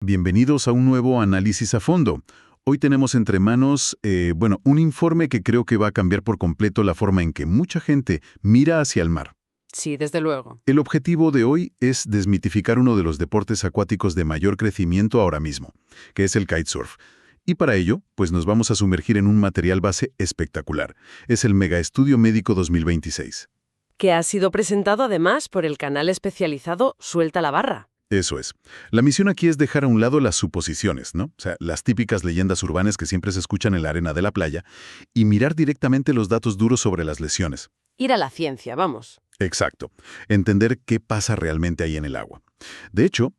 Bienvenidos a un nuevo análisis a fondo. Hoy tenemos entre manos, un informe que creo que va a cambiar por completo la forma en que mucha gente mira hacia el mar. Sí, desde luego. El objetivo de hoy es desmitificar uno de los deportes acuáticos de mayor crecimiento ahora mismo, que es el kitesurf. Y para ello, pues nos vamos a sumergir en un material base espectacular. Es el Mega Estudio Médico 2026. Que ha sido presentado además por el canal especializado Suelta la Barra. Eso es. La misión aquí es dejar a un lado las suposiciones, ¿no? O sea, las típicas leyendas urbanas que siempre se escuchan en la arena de la playa, y mirar directamente los datos duros sobre las lesiones. Ir a la ciencia, vamos. Exacto. Entender qué pasa realmente ahí en el agua. De hecho,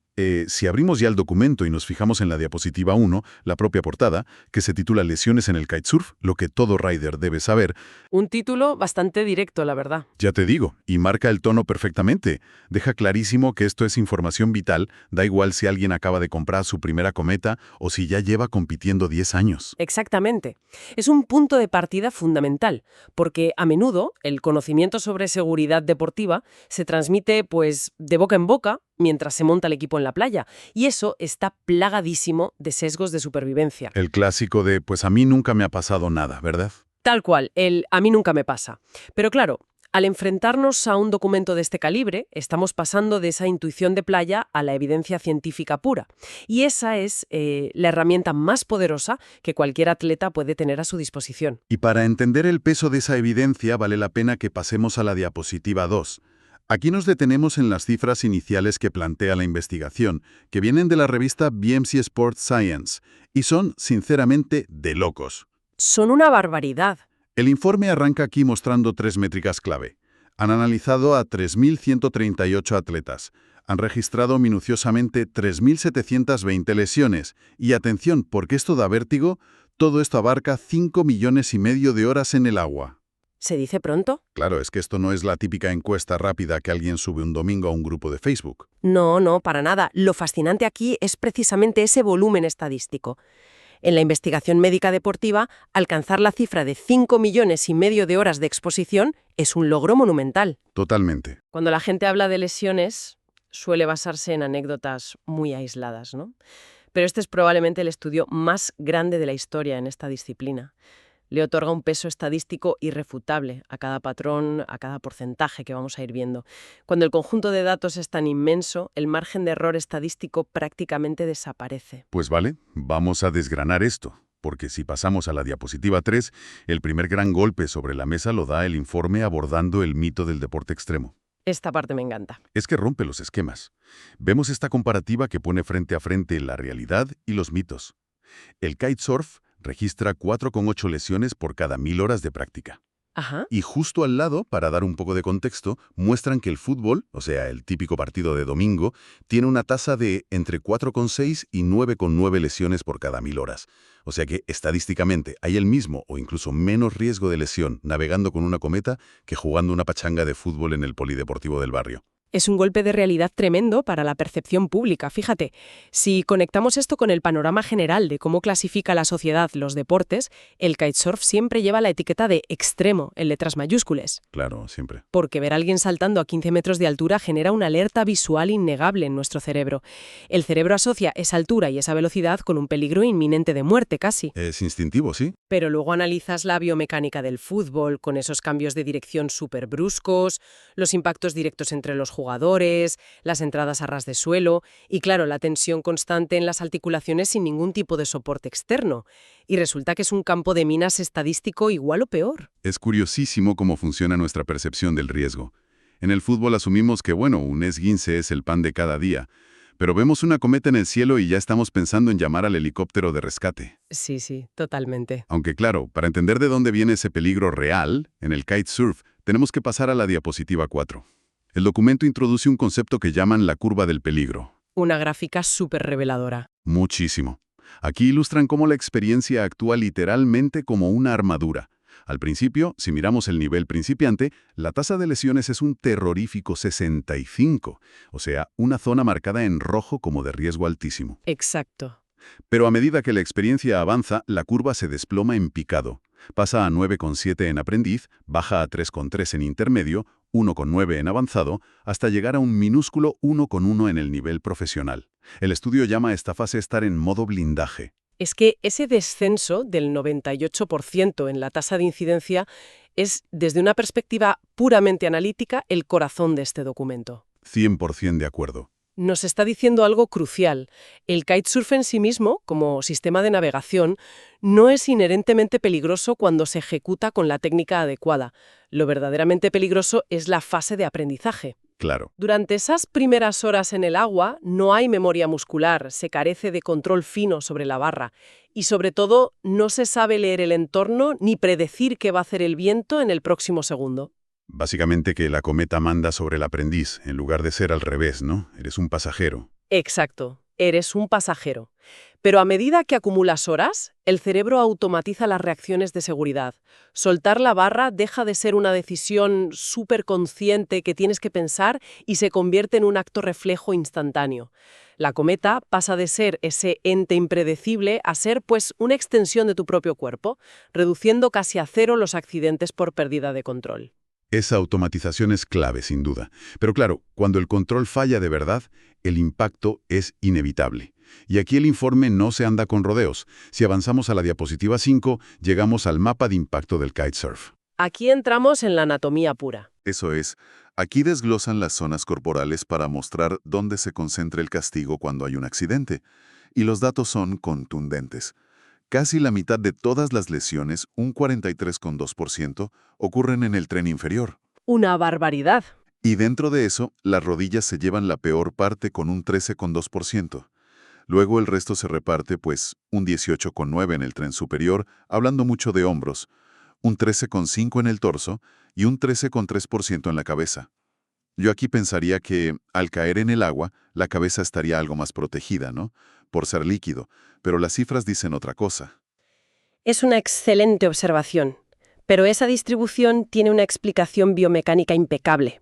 si abrimos ya el documento y nos fijamos en la diapositiva 1, la propia portada, que se titula Lesiones en el kitesurf, lo que todo rider debe saber, Un título bastante directo, la verdad. ya te digo, y marca el tono perfectamente. Deja clarísimo que esto es información vital, da igual si alguien acaba de comprar su primera cometa o si ya lleva compitiendo 10 años. Exactamente. Es un punto de partida fundamental, porque a menudo el conocimiento sobre seguridad deportiva se transmite, pues, de boca en boca mientras se monta el equipo en la playa, y eso está plagadísimo de sesgos de supervivencia. El clásico de, pues a mí nunca me ha pasado nada, ¿verdad? Tal cual, el a mí nunca me pasa. Pero claro, al enfrentarnos a un documento de este calibre, estamos pasando de esa intuición de playa a la evidencia científica pura. Y esa es la herramienta más poderosa que cualquier atleta puede tener a su disposición. Y para entender el peso de esa evidencia vale la pena que pasemos a la diapositiva 2. Aquí nos detenemos en las cifras iniciales que plantea la investigación, que vienen de la revista BMC Sports Science, y son, sinceramente, de locos. Son una barbaridad. El informe arranca aquí mostrando 3 métricas clave. Han analizado a 3.138 atletas, han registrado minuciosamente 3.720 lesiones, y atención, porque esto da vértigo, todo esto abarca 5,5 millones de horas en el agua. ¿Se dice pronto? Claro, es que esto no es la típica encuesta rápida que alguien sube un domingo a un grupo de Facebook. No, para nada. Lo fascinante aquí es precisamente ese volumen estadístico. En la investigación médica deportiva, alcanzar la cifra de 5,5 millones de horas de exposición es un logro monumental. Totalmente. Cuando la gente habla de lesiones, suele basarse en anécdotas muy aisladas, ¿no? Pero este es probablemente el estudio más grande de la historia en esta disciplina. Le otorga un peso estadístico irrefutable a cada patrón, a cada porcentaje que vamos a ir viendo. Cuando el conjunto de datos es tan inmenso, el margen de error estadístico prácticamente desaparece. Pues vale, vamos a desgranar esto, porque si pasamos a la diapositiva 3, el primer gran golpe sobre la mesa lo da el informe abordando el mito del deporte extremo. Esta parte me encanta. Es que rompe los esquemas. Vemos esta comparativa que pone frente a frente la realidad y los mitos. El kitesurf registra 4,8 lesiones por cada 1.000 horas de práctica. Ajá. Y justo al lado, para dar un poco de contexto, muestran que el fútbol, o sea, el típico partido de domingo, tiene una tasa de entre 4,6 y 9,9 lesiones por cada 1.000 horas. O sea que, estadísticamente, hay el mismo o incluso menos riesgo de lesión navegando con una cometa que jugando una pachanga de fútbol en el polideportivo del barrio. Es un golpe de realidad tremendo para la percepción pública. Fíjate, si conectamos esto con el panorama general de cómo clasifica la sociedad los deportes, el kitesurf siempre lleva la etiqueta de extremo en letras mayúsculas. Claro, siempre. Porque ver a alguien saltando a 15 metros de altura genera una alerta visual innegable en nuestro cerebro. El cerebro asocia esa altura y esa velocidad con un peligro inminente de muerte casi. Es instintivo, sí. Pero luego analizas la biomecánica del fútbol, con esos cambios de dirección súper bruscos, los impactos directos entre los jugadores, las entradas a ras de suelo y, claro, la tensión constante en las articulaciones sin ningún tipo de soporte externo. Y resulta que es un campo de minas estadístico igual o peor. Es curiosísimo cómo funciona nuestra percepción del riesgo. En el fútbol asumimos que, un esguince es el pan de cada día, pero vemos una cometa en el cielo y ya estamos pensando en llamar al helicóptero de rescate. Sí, totalmente. Aunque claro, para entender de dónde viene ese peligro real, en el kitesurf, tenemos que pasar a la diapositiva 4. El documento introduce un concepto que llaman la curva del peligro. Una gráfica súper reveladora. Muchísimo. Aquí ilustran cómo la experiencia actúa literalmente como una armadura. Al principio, si miramos el nivel principiante, la tasa de lesiones es un terrorífico 65, o sea, una zona marcada en rojo como de riesgo altísimo. Exacto. Pero a medida que la experiencia avanza, la curva se desploma en picado. Pasa a 9,7 en aprendiz, baja a 3,3 en intermedio, 1,9 en avanzado, hasta llegar a un minúsculo 1,1 en el nivel profesional. El estudio llama a esta fase estar en modo blindaje. Es que ese descenso del 98% en la tasa de incidencia es, desde una perspectiva puramente analítica, el corazón de este documento. 100% de acuerdo. Nos está diciendo algo crucial. El kitesurf en sí mismo, como sistema de navegación, no es inherentemente peligroso cuando se ejecuta con la técnica adecuada. Lo verdaderamente peligroso es la fase de aprendizaje. Claro. Durante esas primeras horas en el agua no hay memoria muscular, se carece de control fino sobre la barra y, sobre todo, no se sabe leer el entorno ni predecir qué va a hacer el viento en el próximo segundo. Básicamente que la cometa manda sobre el aprendiz, en lugar de ser al revés, ¿no? Eres un pasajero. Exacto, eres un pasajero. Pero a medida que acumulas horas, el cerebro automatiza las reacciones de seguridad. Soltar la barra deja de ser una decisión súper consciente que tienes que pensar y se convierte en un acto reflejo instantáneo. La cometa pasa de ser ese ente impredecible a ser, pues, una extensión de tu propio cuerpo, reduciendo casi a cero los accidentes por pérdida de control. Esa automatización es clave, sin duda. Pero claro, cuando el control falla de verdad, el impacto es inevitable. Y aquí el informe no se anda con rodeos. Si avanzamos a la diapositiva 5, llegamos al mapa de impacto del kitesurf. Aquí entramos en la anatomía pura. Eso es, aquí desglosan las zonas corporales para mostrar dónde se concentra el castigo cuando hay un accidente. Y los datos son contundentes. Casi la mitad de todas las lesiones, un 43,2%, ocurren en el tren inferior. Una barbaridad. Y dentro de eso, las rodillas se llevan la peor parte con un 13,2%. Luego el resto se reparte, pues, un 18,9% en el tren superior, hablando mucho de hombros, un 13,5% en el torso y un 13,3% en la cabeza. Yo aquí pensaría que, al caer en el agua, la cabeza estaría algo más protegida, ¿no? Por ser líquido, pero las cifras dicen otra cosa. Es una excelente observación, pero esa distribución tiene una explicación biomecánica impecable.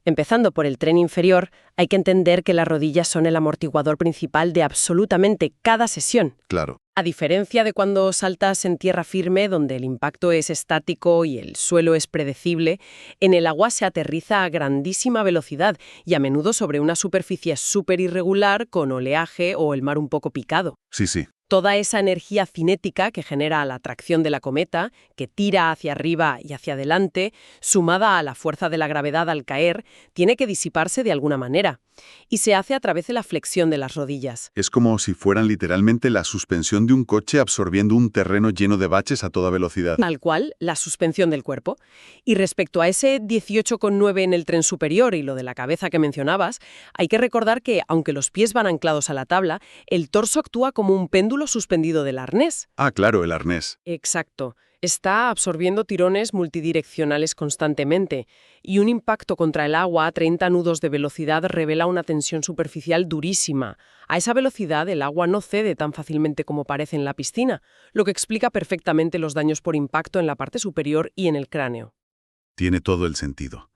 Empezando por el tren inferior, hay que entender que las rodillas son el amortiguador principal de absolutamente cada sesión. Claro. A diferencia de cuando saltas en tierra firme, donde el impacto es estático y el suelo es predecible, en el agua se aterriza a grandísima velocidad y a menudo sobre una superficie súper irregular con oleaje o el mar un poco picado. Sí. Toda esa energía cinética que genera la atracción de la cometa, que tira hacia arriba y hacia adelante, sumada a la fuerza de la gravedad al caer, tiene que disiparse de alguna manera. Y se hace a través de la flexión de las rodillas. Es como si fueran literalmente la suspensión de un coche absorbiendo un terreno lleno de baches a toda velocidad. Tal cual, la suspensión del cuerpo. Y respecto a ese 18,9 en el tren superior y lo de la cabeza que mencionabas, hay que recordar que, aunque los pies van anclados a la tabla, el torso actúa como un péndulo suspendido del arnés. Ah, claro, el arnés. Exacto. Está absorbiendo tirones multidireccionales constantemente, y un impacto contra el agua a 30 nudos de velocidad revela una tensión superficial durísima. A esa velocidad el agua no cede tan fácilmente como parece en la piscina, lo que explica perfectamente los daños por impacto en la parte superior y en el cráneo. Tiene todo el sentido.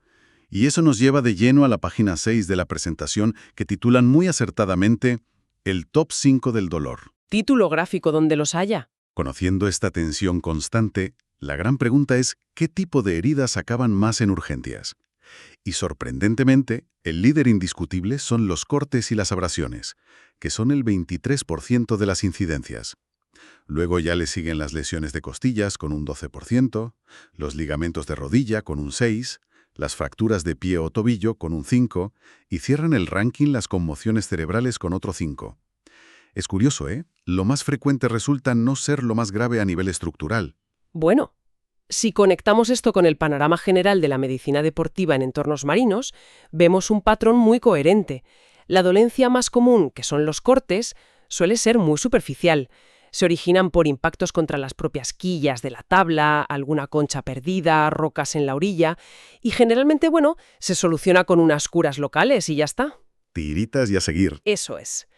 Y eso nos lleva de lleno a la página 6 de la presentación, que titulan muy acertadamente El Top 5 del dolor. Título gráfico donde los haya. Conociendo esta tensión constante, la gran pregunta es ¿qué tipo de heridas acaban más en urgencias? Y sorprendentemente, el líder indiscutible son los cortes y las abrasiones, que son el 23% de las incidencias. Luego ya le siguen las lesiones de costillas con un 12%, los ligamentos de rodilla con un 6%, las fracturas de pie o tobillo con un 5%, y cierran el ranking las conmociones cerebrales con otro 5%. Es curioso, ¿eh? Lo más frecuente resulta no ser lo más grave a nivel estructural. Bueno, si conectamos esto con el panorama general de la medicina deportiva en entornos marinos, vemos un patrón muy coherente. La dolencia más común, que son los cortes, suele ser muy superficial. Se originan por impactos contra las propias quillas de la tabla, alguna concha perdida, rocas en la orilla, y generalmente, se soluciona con unas curas locales y ya está. Tiritas y a seguir. Eso es.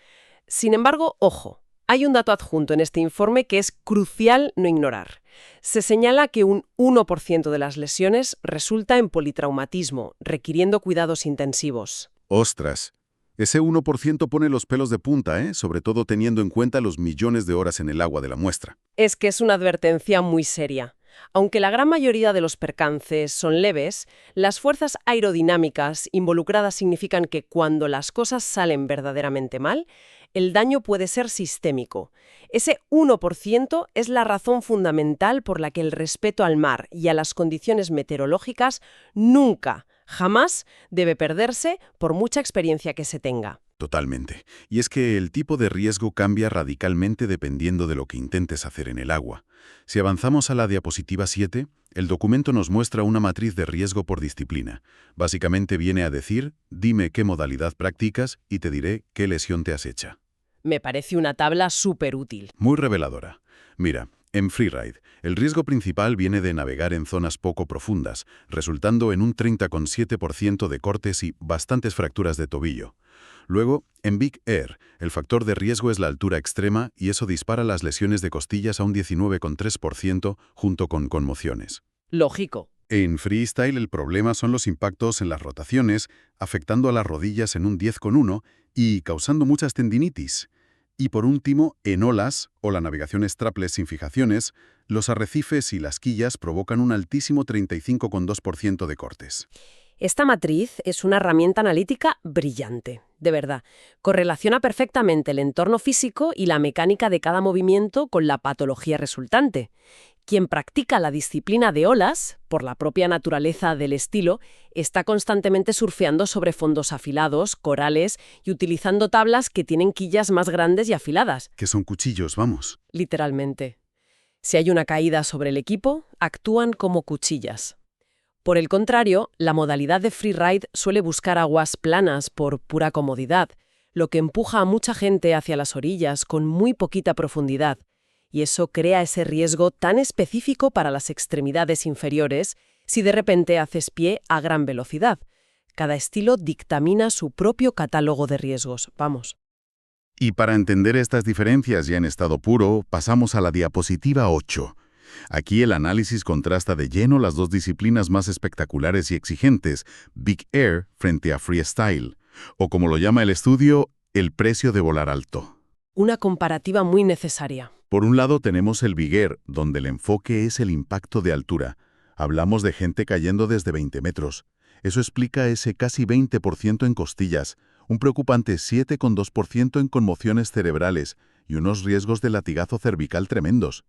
Sin embargo, ojo, hay un dato adjunto en este informe que es crucial no ignorar. Se señala que un 1% de las lesiones resulta en politraumatismo, requiriendo cuidados intensivos. ¡Ostras! Ese 1% pone los pelos de punta, ¿eh? Sobre todo teniendo en cuenta los millones de horas en el agua de la muestra. Es que es una advertencia muy seria. Aunque la gran mayoría de los percances son leves, las fuerzas aerodinámicas involucradas significan que cuando las cosas salen verdaderamente mal, el daño puede ser sistémico. Ese 1% es la razón fundamental por la que el respeto al mar y a las condiciones meteorológicas nunca, jamás debe perderse por mucha experiencia que se tenga. Totalmente. Y es que el tipo de riesgo cambia radicalmente dependiendo de lo que intentes hacer en el agua. Si avanzamos a la diapositiva 7, el documento nos muestra una matriz de riesgo por disciplina. Básicamente viene a decir, dime qué modalidad practicas y te diré qué lesión te has hecha. Me parece una tabla súper útil. Muy reveladora. Mira, en freeride, el riesgo principal viene de navegar en zonas poco profundas, resultando en un 30,7% de cortes y bastantes fracturas de tobillo. Luego, en Big Air, el factor de riesgo es la altura extrema y eso dispara las lesiones de costillas a un 19,3% junto con conmociones. Lógico. En freestyle el problema son los impactos en las rotaciones, afectando a las rodillas en un 10,1% y causando muchas tendinitis. Y por último, en olas, o la navegación strapless sin fijaciones, los arrecifes y las quillas provocan un altísimo 35,2% de cortes. Esta matriz es una herramienta analítica brillante, de verdad. Correlaciona perfectamente el entorno físico y la mecánica de cada movimiento con la patología resultante. Quien practica la disciplina de olas, por la propia naturaleza del estilo, está constantemente surfeando sobre fondos afilados, corales y utilizando tablas que tienen quillas más grandes y afiladas. Que son cuchillos, vamos. Literalmente. Si hay una caída sobre el equipo, actúan como cuchillas. Por el contrario, la modalidad de freeride suele buscar aguas planas por pura comodidad, lo que empuja a mucha gente hacia las orillas con muy poquita profundidad, y eso crea ese riesgo tan específico para las extremidades inferiores si de repente haces pie a gran velocidad. Cada estilo dictamina su propio catálogo de riesgos, vamos. Y para entender estas diferencias ya en estado puro, pasamos a la diapositiva 8. Aquí el análisis contrasta de lleno las dos disciplinas más espectaculares y exigentes, Big Air frente a Freestyle, o como lo llama el estudio, el precio de volar alto. Una comparativa muy necesaria. Por un lado tenemos el Big Air, donde el enfoque es el impacto de altura. Hablamos de gente cayendo desde 20 metros. Eso explica ese casi 20% en costillas, un preocupante 7,2% en conmociones cerebrales y unos riesgos de latigazo cervical tremendos.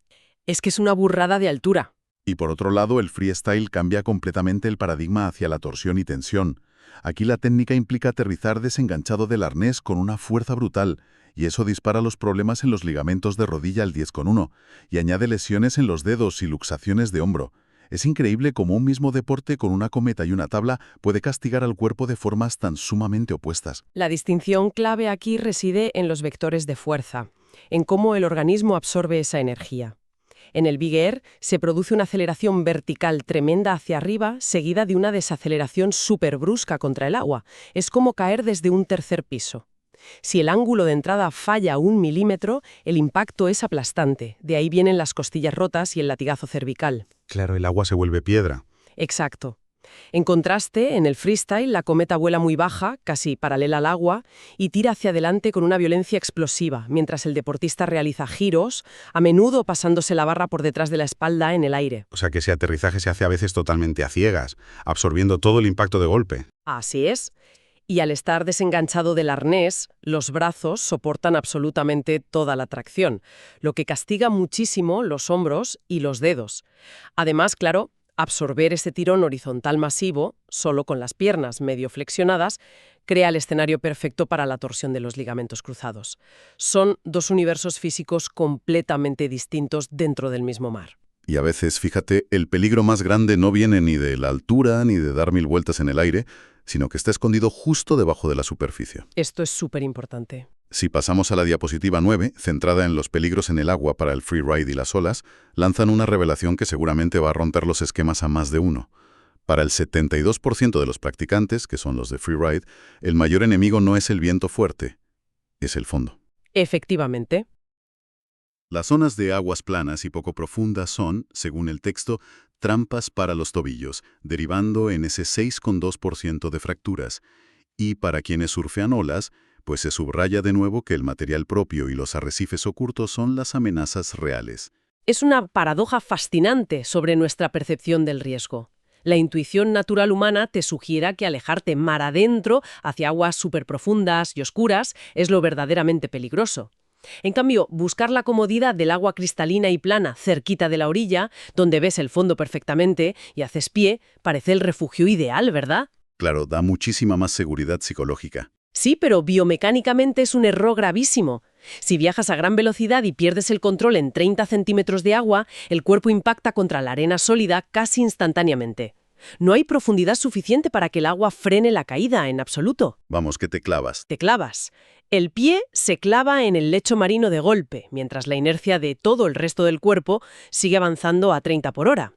Es que es una burrada de altura. Y por otro lado, el freestyle cambia completamente el paradigma hacia la torsión y tensión. Aquí la técnica implica aterrizar desenganchado del arnés con una fuerza brutal, y eso dispara los problemas en los ligamentos de rodilla al 10,1, y añade lesiones en los dedos y luxaciones de hombro. Es increíble cómo un mismo deporte con una cometa y una tabla puede castigar al cuerpo de formas tan sumamente opuestas. La distinción clave aquí reside en los vectores de fuerza, en cómo el organismo absorbe esa energía. En el Big Air se produce una aceleración vertical tremenda hacia arriba, seguida de una desaceleración súper brusca contra el agua. Es como caer desde un tercer piso. Si el ángulo de entrada falla 1 milímetro, el impacto es aplastante. De ahí vienen las costillas rotas y el latigazo cervical. Claro, el agua se vuelve piedra. Exacto. En contraste, en el freestyle, la cometa vuela muy baja, casi paralela al agua, y tira hacia adelante con una violencia explosiva, mientras el deportista realiza giros, a menudo pasándose la barra por detrás de la espalda en el aire. O sea que ese aterrizaje se hace a veces totalmente a ciegas, absorbiendo todo el impacto de golpe. Así es. Y al estar desenganchado del arnés, los brazos soportan absolutamente toda la tracción, lo que castiga muchísimo los hombros y los dedos. Además, claro, absorber ese tirón horizontal masivo, solo con las piernas medio flexionadas, crea el escenario perfecto para la torsión de los ligamentos cruzados. Son dos universos físicos completamente distintos dentro del mismo mar. Y a veces, fíjate, el peligro más grande no viene ni de la altura ni de dar 1000 vueltas en el aire, sino que está escondido justo debajo de la superficie. Esto es súper importante. Si pasamos a la diapositiva 9, centrada en los peligros en el agua para el freeride y las olas, lanzan una revelación que seguramente va a romper los esquemas a más de uno. Para el 72% de los practicantes, que son los de freeride, el mayor enemigo no es el viento fuerte, es el fondo. Efectivamente. Las zonas de aguas planas y poco profundas son, según el texto, trampas para los tobillos, derivando en ese 6,2% de fracturas. Y para quienes surfean olas, pues se subraya de nuevo que el material propio y los arrecifes ocultos son las amenazas reales. Es una paradoja fascinante sobre nuestra percepción del riesgo. La intuición natural humana te sugiere que alejarte mar adentro, hacia aguas superprofundas y oscuras, es lo verdaderamente peligroso. En cambio, buscar la comodidad del agua cristalina y plana cerquita de la orilla, donde ves el fondo perfectamente y haces pie, parece el refugio ideal, ¿verdad? Claro, da muchísima más seguridad psicológica. Sí, pero biomecánicamente es un error gravísimo. Si viajas a gran velocidad y pierdes el control en 30 centímetros de agua, el cuerpo impacta contra la arena sólida casi instantáneamente. No hay profundidad suficiente para que el agua frene la caída en absoluto. Vamos, que te clavas. Te clavas. El pie se clava en el lecho marino de golpe, mientras la inercia de todo el resto del cuerpo sigue avanzando a 30 por hora.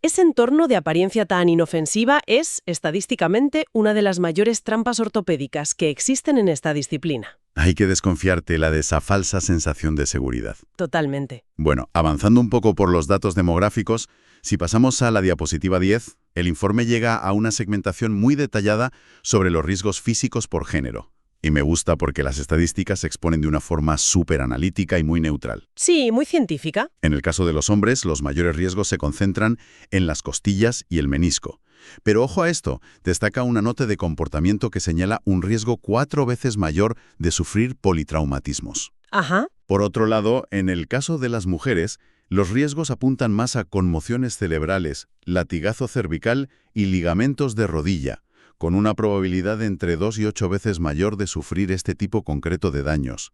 Ese entorno de apariencia tan inofensiva es, estadísticamente, una de las mayores trampas ortopédicas que existen en esta disciplina. Hay que desconfiarte de esa falsa sensación de seguridad. Totalmente. Bueno, avanzando un poco por los datos demográficos, si pasamos a la diapositiva 10, el informe llega a una segmentación muy detallada sobre los riesgos físicos por género. Y me gusta porque las estadísticas se exponen de una forma súper analítica y muy neutral. Sí, muy científica. En el caso de los hombres, los mayores riesgos se concentran en las costillas y el menisco. Pero ojo a esto, destaca una nota de comportamiento que señala un riesgo 4 veces mayor de sufrir politraumatismos. Ajá. Por otro lado, en el caso de las mujeres, los riesgos apuntan más a conmociones cerebrales, latigazo cervical y ligamentos de rodilla, con una probabilidad de entre 2 y 8 veces mayor de sufrir este tipo concreto de daños.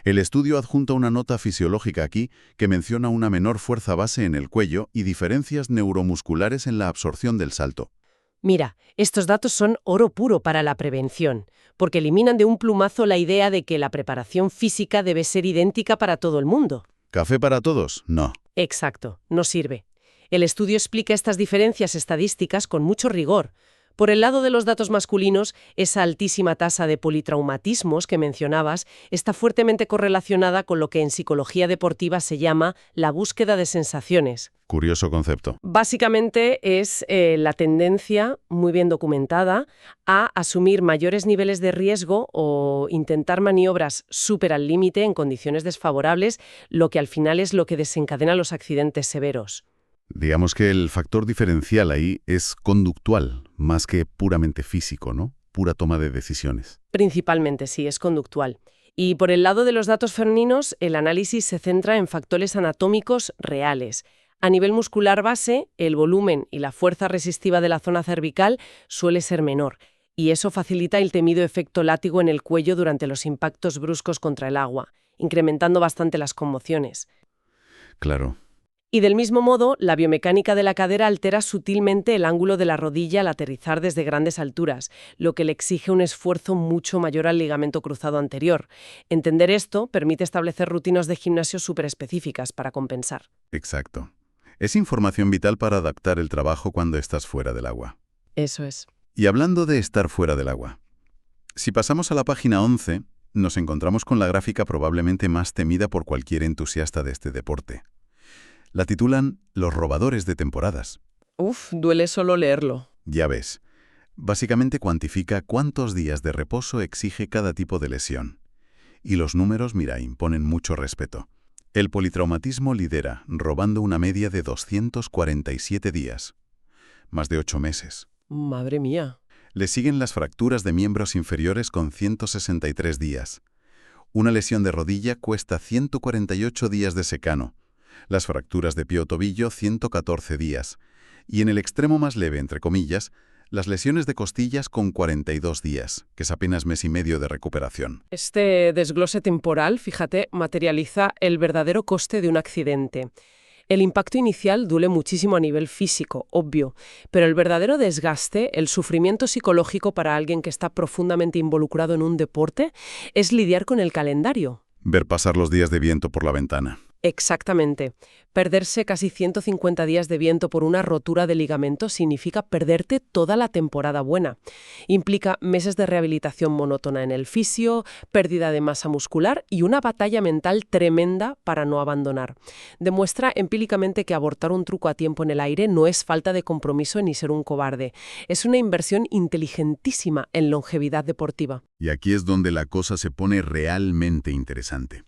El estudio adjunta una nota fisiológica aquí que menciona una menor fuerza base en el cuello y diferencias neuromusculares en la absorción del salto. Mira, estos datos son oro puro para la prevención, porque eliminan de un plumazo la idea de que la preparación física debe ser idéntica para todo el mundo. ¿Café para todos? No. Exacto, no sirve. El estudio explica estas diferencias estadísticas con mucho rigor. Por el lado de los datos masculinos, esa altísima tasa de politraumatismos que mencionabas está fuertemente correlacionada con lo que en psicología deportiva se llama la búsqueda de sensaciones. Curioso concepto. Básicamente es la tendencia, muy bien documentada, a asumir mayores niveles de riesgo o intentar maniobras súper al límite en condiciones desfavorables, lo que al final es lo que desencadena los accidentes severos. Digamos que el factor diferencial ahí es conductual, más que puramente físico, ¿no? Pura toma de decisiones. Principalmente, sí, es conductual. Y por el lado de los datos femeninos, el análisis se centra en factores anatómicos reales. A nivel muscular base, el volumen y la fuerza resistiva de la zona cervical suele ser menor, y eso facilita el temido efecto látigo en el cuello durante los impactos bruscos contra el agua, incrementando bastante las conmociones. Claro. Y del mismo modo, la biomecánica de la cadera altera sutilmente el ángulo de la rodilla al aterrizar desde grandes alturas, lo que le exige un esfuerzo mucho mayor al ligamento cruzado anterior. Entender esto permite establecer rutinas de gimnasio súper específicas para compensar. Exacto. Es información vital para adaptar el trabajo cuando estás fuera del agua. Eso es. Y hablando de estar fuera del agua, si pasamos a la página 11, nos encontramos con la gráfica probablemente más temida por cualquier entusiasta de este deporte. La titulan Los robadores de temporadas. Uf, duele solo leerlo. Ya ves, básicamente cuantifica cuántos días de reposo exige cada tipo de lesión. Y los números, mira, imponen mucho respeto. El politraumatismo lidera, robando una media de 247 días. Más de 8 meses. Madre mía. Le siguen las fracturas de miembros inferiores con 163 días. Una lesión de rodilla cuesta 148 días de secano. Las fracturas de pie o tobillo, 114 días. Y en el extremo más leve, entre comillas, las lesiones de costillas con 42 días, que es apenas mes y medio de recuperación. Este desglose temporal, fíjate, materializa el verdadero coste de un accidente. El impacto inicial duele muchísimo a nivel físico, obvio, pero el verdadero desgaste, el sufrimiento psicológico para alguien que está profundamente involucrado en un deporte, es lidiar con el calendario. Ver pasar los días de viento por la ventana. Exactamente. Perderse casi 150 días de viento por una rotura de ligamento significa perderte toda la temporada buena. Implica meses de rehabilitación monótona en el fisio, pérdida de masa muscular y una batalla mental tremenda para no abandonar. Demuestra empíricamente que abortar un truco a tiempo en el aire no es falta de compromiso ni ser un cobarde. Es una inversión inteligentísima en longevidad deportiva. Y aquí es donde la cosa se pone realmente interesante.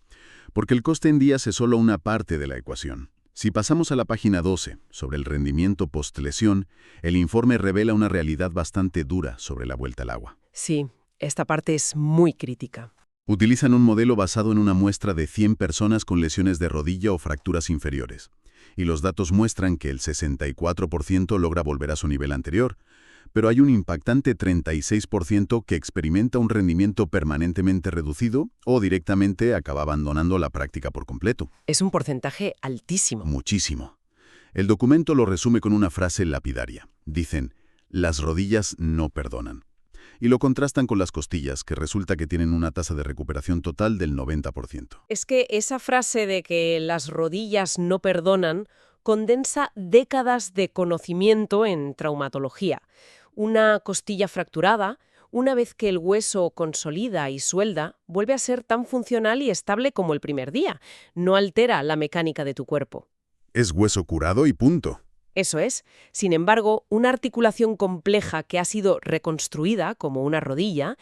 Porque el coste en días es solo una parte de la ecuación. Si pasamos a la página 12, sobre el rendimiento post-lesión, el informe revela una realidad bastante dura sobre la vuelta al agua. Sí, esta parte es muy crítica. Utilizan un modelo basado en una muestra de 100 personas con lesiones de rodilla o fracturas inferiores, y los datos muestran que el 64% logra volver a su nivel anterior, pero hay un impactante 36% que experimenta un rendimiento permanentemente reducido o directamente acaba abandonando la práctica por completo. Es un porcentaje altísimo. Muchísimo. El documento lo resume con una frase lapidaria. Dicen, las rodillas no perdonan. Y lo contrastan con las costillas, que resulta que tienen una tasa de recuperación total del 90%. Es que esa frase de que las rodillas no perdonan condensa décadas de conocimiento en traumatología. Una costilla fracturada, una vez que el hueso consolida y suelda, vuelve a ser tan funcional y estable como el primer día. No altera la mecánica de tu cuerpo. Es hueso curado y punto. Eso es. Sin embargo, una articulación compleja que ha sido reconstruida, como una rodilla,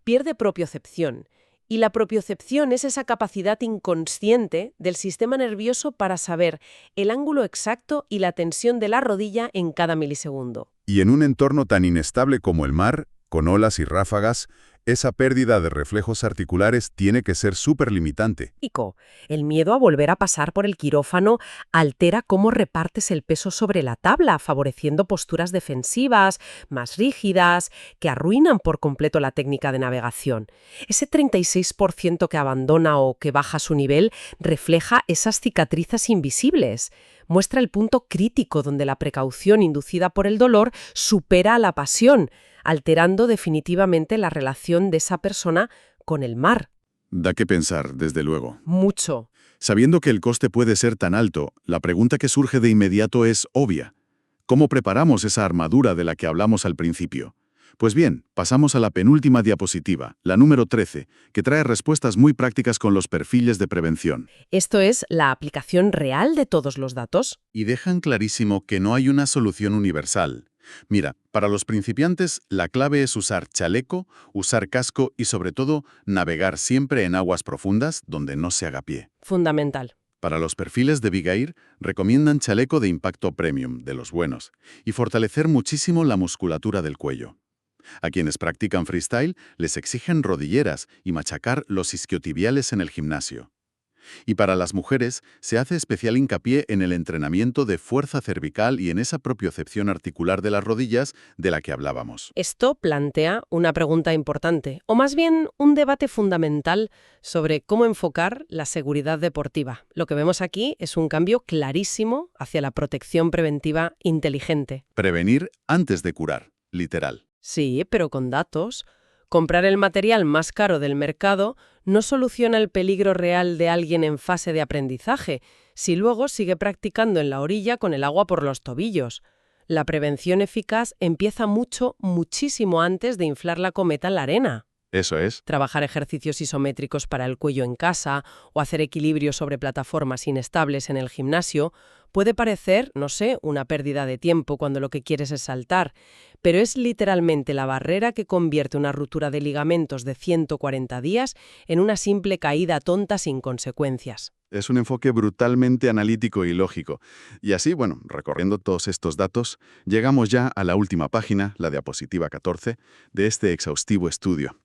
pierde propiocepción. Y la propiocepción es esa capacidad inconsciente del sistema nervioso para saber el ángulo exacto y la tensión de la rodilla en cada milisegundo. Y en un entorno tan inestable como el mar, con olas y ráfagas, esa pérdida de reflejos articulares tiene que ser súper limitante. El miedo a volver a pasar por el quirófano altera cómo repartes el peso sobre la tabla, favoreciendo posturas defensivas, más rígidas, que arruinan por completo la técnica de navegación. Ese 36% que abandona o que baja su nivel refleja esas cicatrices invisibles. Muestra el punto crítico donde la precaución inducida por el dolor supera a la pasión, alterando definitivamente la relación de esa persona con el mar. Da que pensar, desde luego. Mucho. Sabiendo que el coste puede ser tan alto, la pregunta que surge de inmediato es obvia. ¿Cómo preparamos esa armadura de la que hablamos al principio? Pues bien, pasamos a la penúltima diapositiva, la número 13, que trae respuestas muy prácticas con los perfiles de prevención. Esto es la aplicación real de todos los datos. Y dejan clarísimo que no hay una solución universal. Mira, para los principiantes, la clave es usar chaleco, usar casco y, sobre todo, navegar siempre en aguas profundas donde no se haga pie. Fundamental. Para los perfiles de Big Air, recomiendan chaleco de impacto premium, de los buenos, y fortalecer muchísimo la musculatura del cuello. A quienes practican freestyle, les exigen rodilleras y machacar los isquiotibiales en el gimnasio. Y para las mujeres, se hace especial hincapié en el entrenamiento de fuerza cervical y en esa propiocepción articular de las rodillas de la que hablábamos. Esto plantea una pregunta importante, o más bien un debate fundamental sobre cómo enfocar la seguridad deportiva. Lo que vemos aquí es un cambio clarísimo hacia la protección preventiva inteligente. Prevenir antes de curar, literal. Sí, pero con datos. Comprar el material más caro del mercado no soluciona el peligro real de alguien en fase de aprendizaje, si luego sigue practicando en la orilla con el agua por los tobillos. La prevención eficaz empieza muchísimo antes de inflar la cometa en la arena. Eso es. Trabajar ejercicios isométricos para el cuello en casa o hacer equilibrio sobre plataformas inestables en el gimnasio puede parecer, no sé, una pérdida de tiempo cuando lo que quieres es saltar, pero es literalmente la barrera que convierte una ruptura de ligamentos de 140 días en una simple caída tonta sin consecuencias. Es un enfoque brutalmente analítico y lógico. Y así, recorriendo todos estos datos, llegamos ya a la última página, la diapositiva 14, de este exhaustivo estudio.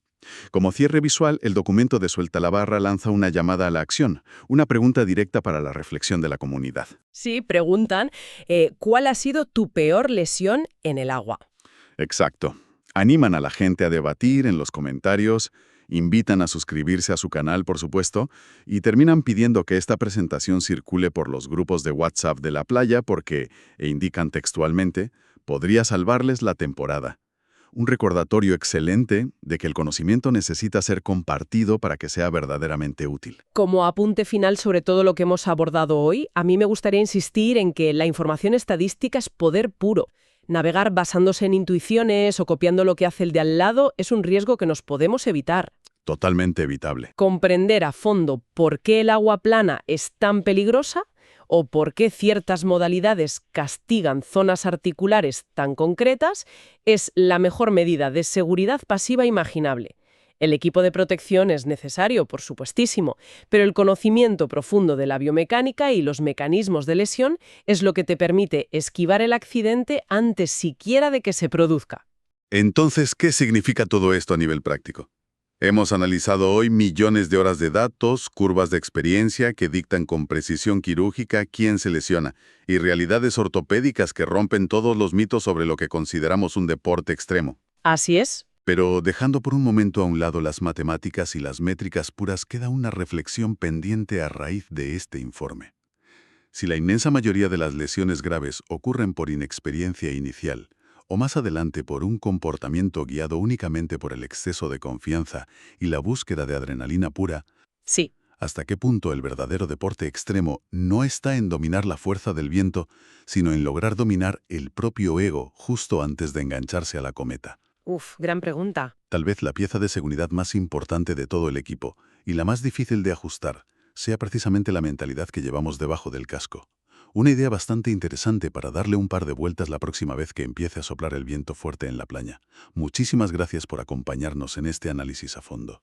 Como cierre visual, el documento de Suelta la Barra lanza una llamada a la acción, una pregunta directa para la reflexión de la comunidad. Sí, preguntan, ¿cuál ha sido tu peor lesión en el agua? Exacto. Animan a la gente a debatir en los comentarios, invitan a suscribirse a su canal, por supuesto, y terminan pidiendo que esta presentación circule por los grupos de WhatsApp de la playa porque, e indican textualmente, podría salvarles la temporada. Un recordatorio excelente de que el conocimiento necesita ser compartido para que sea verdaderamente útil. Como apunte final sobre todo lo que hemos abordado hoy, a mí me gustaría insistir en que la información estadística es poder puro. Navegar basándose en intuiciones o copiando lo que hace el de al lado es un riesgo que nos podemos evitar. Totalmente evitable. Comprender a fondo por qué el agua plana es tan peligrosa o por qué ciertas modalidades castigan zonas articulares tan concretas es la mejor medida de seguridad pasiva imaginable. El equipo de protección es necesario, por supuestísimo, pero el conocimiento profundo de la biomecánica y los mecanismos de lesión es lo que te permite esquivar el accidente antes siquiera de que se produzca. Entonces, ¿qué significa todo esto a nivel práctico? Hemos analizado hoy millones de horas de datos, curvas de experiencia que dictan con precisión quirúrgica quién se lesiona, y realidades ortopédicas que rompen todos los mitos sobre lo que consideramos un deporte extremo. Así es. Pero dejando por un momento a un lado las matemáticas y las métricas puras, queda una reflexión pendiente a raíz de este informe. Si la inmensa mayoría de las lesiones graves ocurren por inexperiencia inicial, o más adelante por un comportamiento guiado únicamente por el exceso de confianza y la búsqueda de adrenalina pura, Sí. ¿hasta qué punto el verdadero deporte extremo no está en dominar la fuerza del viento, sino en lograr dominar el propio ego justo antes de engancharse a la cometa? Gran pregunta. Tal vez la pieza de seguridad más importante de todo el equipo, y la más difícil de ajustar, sea precisamente la mentalidad que llevamos debajo del casco. Una idea bastante interesante para darle un par de vueltas la próxima vez que empiece a soplar el viento fuerte en la playa. Muchísimas gracias por acompañarnos en este análisis a fondo.